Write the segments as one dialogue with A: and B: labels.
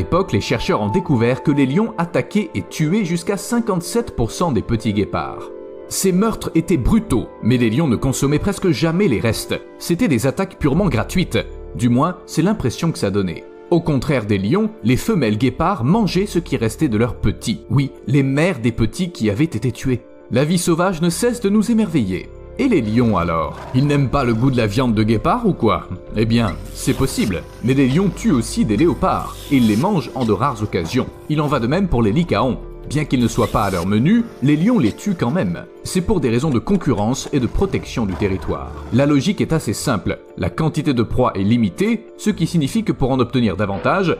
A: l'époque, les chercheurs ont découvert que les lions attaquaient et tuaient jusqu'à 57% des petits guépards. Ces meurtres étaient brutaux, mais les lions ne consommaient presque jamais les restes. C'étaient des attaques purement gratuites. Du moins, c'est l'impression que ça donnait. Au contraire des lions, les femelles guépards mangeaient ce qui restait de leurs petits. Oui, les mères des petits qui avaient été tués. La vie sauvage ne cesse de nous émerveiller. Et les lions alors? Ils n'aiment pas le goût de la viande de guépard ou quoi? Eh bien, c'est possible, mais les lions tuent aussi des léopards, et ils les mangent en de rares occasions. Il en va de même pour les lycaons. Bien qu'ils ne soient pas à leur menu, les lions les tuent quand même. C'est pour des raisons de concurrence et de protection du territoire. La logique est assez simple. La quantité de proie est limitée, ce qui signifie que pour en obtenir davantage,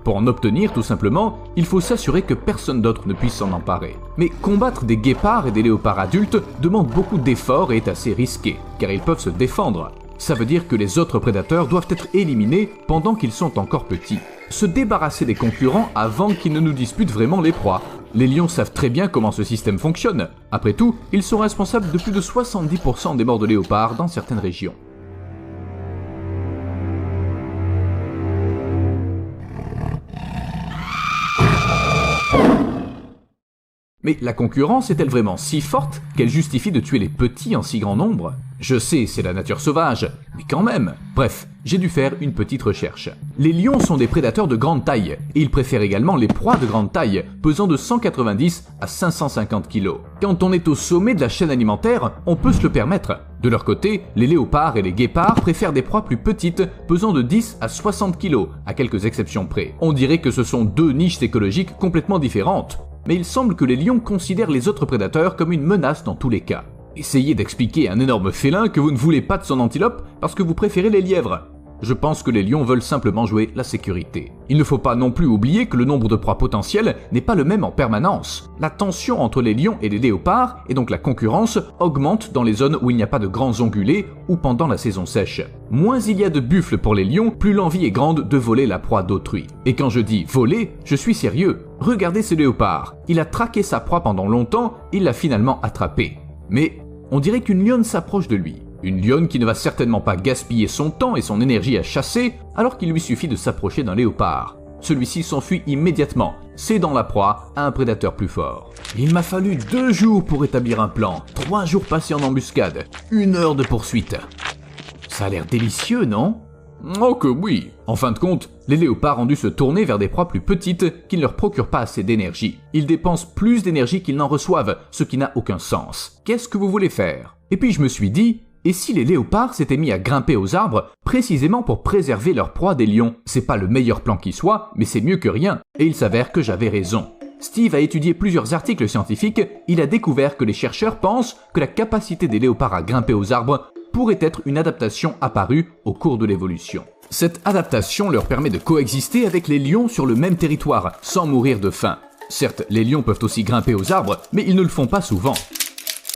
A: pour en obtenir tout simplement, il faut s'assurer que personne d'autre ne puisse s'en emparer. Mais combattre des guépards et des léopards adultes demande beaucoup d'efforts et est assez risqué, car ils peuvent se défendre. Ça veut dire que les autres prédateurs doivent être éliminés pendant qu'ils sont encore petits. Se débarrasser des concurrents avant qu'ils ne nous disputent vraiment les proies. Les lions savent très bien comment ce système fonctionne. Après tout, ils sont responsables de plus de 70% des morts de léopards dans certaines régions. Mais la concurrence est-elle vraiment si forte qu'elle justifie de tuer les petits en si grand nombre? Je sais, c'est la nature sauvage, mais quand même. Bref, j'ai dû faire une petite recherche. Les lions sont des prédateurs de grande taille, et ils préfèrent également les proies de grande taille, pesant de 190 à 550 kg. Quand on est au sommet de la chaîne alimentaire, on peut se le permettre. De leur côté, les léopards et les guépards préfèrent des proies plus petites, pesant de 10 à 60 kg, à quelques exceptions près. On dirait que ce sont deux niches écologiques complètement différentes. Mais il semble que les lions considèrent les autres prédateurs comme une menace dans tous les cas. Essayez d'expliquer à un énorme félin que vous ne voulez pas de son antilope parce que vous préférez les lièvres. Je pense que les lions veulent simplement jouer la sécurité. Il ne faut pas non plus oublier que le nombre de proies potentielles n'est pas le même en permanence. La tension entre les lions et les léopards, et donc la concurrence, augmente dans les zones où il n'y a pas de grands ongulés ou pendant la saison sèche. Moins il y a de buffles pour les lions, plus l'envie est grande de voler la proie d'autrui. Et quand je dis voler, je suis sérieux. Regardez ce léopard. Il a traqué sa proie pendant longtemps, il l'a finalement attrapée. Mais on dirait qu'une lionne s'approche de lui. Une lionne qui ne va certainement pas gaspiller son temps et son énergie à chasser, alors qu'il lui suffit de s'approcher d'un léopard. Celui-ci s'enfuit immédiatement, cédant la proie à un prédateur plus fort. Il m'a fallu 2 jours pour établir un plan, 3 jours passés en embuscade, 1 heure de poursuite. Ça a l'air délicieux, non? Oh que oui! En fin de compte, les léopards ont dû se tourner vers des proies plus petites qui ne leur procurent pas assez d'énergie. Ils dépensent plus d'énergie qu'ils n'en reçoivent, ce qui n'a aucun sens. Qu'est-ce que vous voulez faire? Et puis je me suis dit, et si les léopards s'étaient mis à grimper aux arbres précisément pour préserver leur proie des lions? C'est pas le meilleur plan qui soit, mais c'est mieux que rien. Et il s'avère que j'avais raison. Steve a étudié plusieurs articles scientifiques, il a découvert que les chercheurs pensent que la capacité des léopards à grimper aux arbres pourrait être une adaptation apparue au cours de l'évolution. Cette adaptation leur permet de coexister avec les lions sur le même territoire, sans mourir de faim. Certes, les lions peuvent aussi grimper aux arbres, mais ils ne le font pas souvent.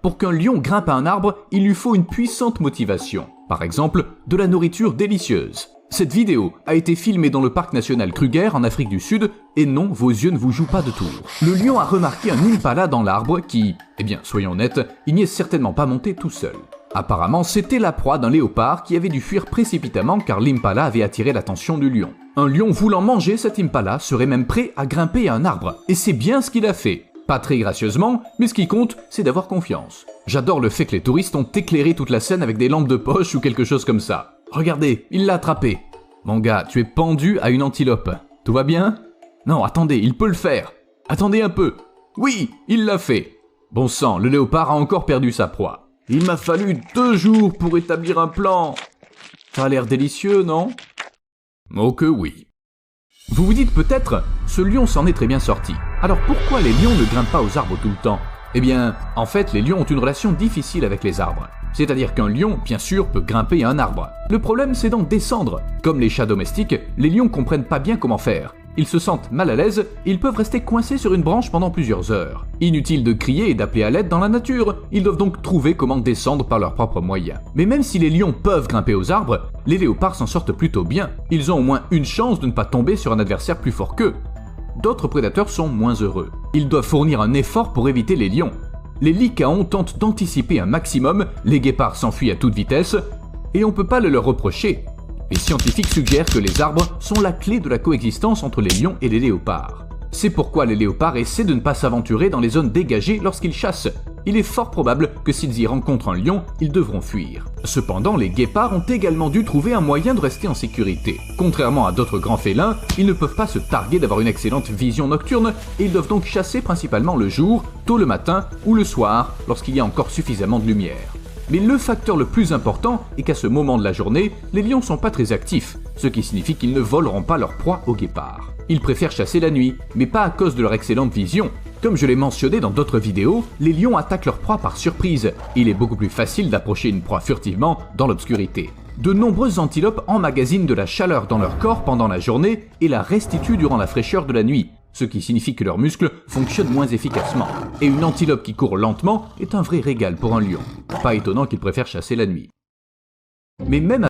A: Pour qu'un lion grimpe à un arbre, il lui faut une puissante motivation. Par exemple, de la nourriture délicieuse. Cette vidéo a été filmée dans le parc national Kruger en Afrique du Sud, et non, vos yeux ne vous jouent pas de tour. Le lion a remarqué un impala dans l'arbre qui, soyons honnêtes, il n'y est certainement pas monté tout seul. Apparemment, c'était la proie d'un léopard qui avait dû fuir précipitamment car l'impala avait attiré l'attention du lion. Un lion voulant manger cet impala serait même prêt à grimper à un arbre, et c'est bien ce qu'il a fait. Pas très gracieusement, mais ce qui compte, c'est d'avoir confiance. J'adore le fait que les touristes ont éclairé toute la scène avec des lampes de poche ou quelque chose comme ça. Regardez, il l'a attrapé. Mon gars, tu es pendu à une antilope. Tout va bien? Non, attendez, il peut le faire. Attendez un peu. Oui, il l'a fait. Bon sang, le léopard a encore perdu sa proie. Il m'a fallu 2 jours pour établir un plan. Ça a l'air délicieux, non? Oh que oui. Vous vous dites peut-être, ce lion s'en est très bien sorti. Alors pourquoi les lions ne grimpent pas aux arbres tout le temps? Eh bien, en fait, les lions ont une relation difficile avec les arbres. C'est-à-dire qu'un lion, bien sûr, peut grimper à un arbre. Le problème, c'est d'en descendre. Comme les chats domestiques, les lions comprennent pas bien comment faire. Ils se sentent mal à l'aise et ils peuvent rester coincés sur une branche pendant plusieurs heures. Inutile de crier et d'appeler à l'aide dans la nature, ils doivent donc trouver comment descendre par leurs propres moyens. Mais même si les lions peuvent grimper aux arbres, les léopards s'en sortent plutôt bien. Ils ont au moins une chance de ne pas tomber sur un adversaire plus fort qu'eux. D'autres prédateurs sont moins heureux. Ils doivent fournir un effort pour éviter les lions. Les lycaons tentent d'anticiper un maximum, les guépards s'enfuient à toute vitesse, et on peut pas le leur reprocher. Les scientifiques suggèrent que les arbres sont la clé de la coexistence entre les lions et les léopards. C'est pourquoi les léopards essaient de ne pas s'aventurer dans les zones dégagées lorsqu'ils chassent. Il est fort probable que s'ils y rencontrent un lion, ils devront fuir. Cependant, les guépards ont également dû trouver un moyen de rester en sécurité. Contrairement à d'autres grands félins, ils ne peuvent pas se targuer d'avoir une excellente vision nocturne et ils doivent donc chasser principalement le jour, tôt le matin ou le soir lorsqu'il y a encore suffisamment de lumière. Mais le facteur le plus important est qu'à ce moment de la journée, les lions sont pas très actifs, ce qui signifie qu'ils ne voleront pas leur proie aux guépards. Ils préfèrent chasser la nuit, mais pas à cause de leur excellente vision. Comme je l'ai mentionné dans d'autres vidéos, les lions attaquent leur proie par surprise. Il est beaucoup plus facile d'approcher une proie furtivement dans l'obscurité. De nombreuses antilopes emmagasinent de la chaleur dans leur corps pendant la journée et la restituent durant la fraîcheur de la nuit, ce qui signifie que leurs muscles fonctionnent moins efficacement. Et une antilope qui court lentement est un vrai régal pour un lion. Pas étonnant qu'il préfère chasser la nuit. Mais même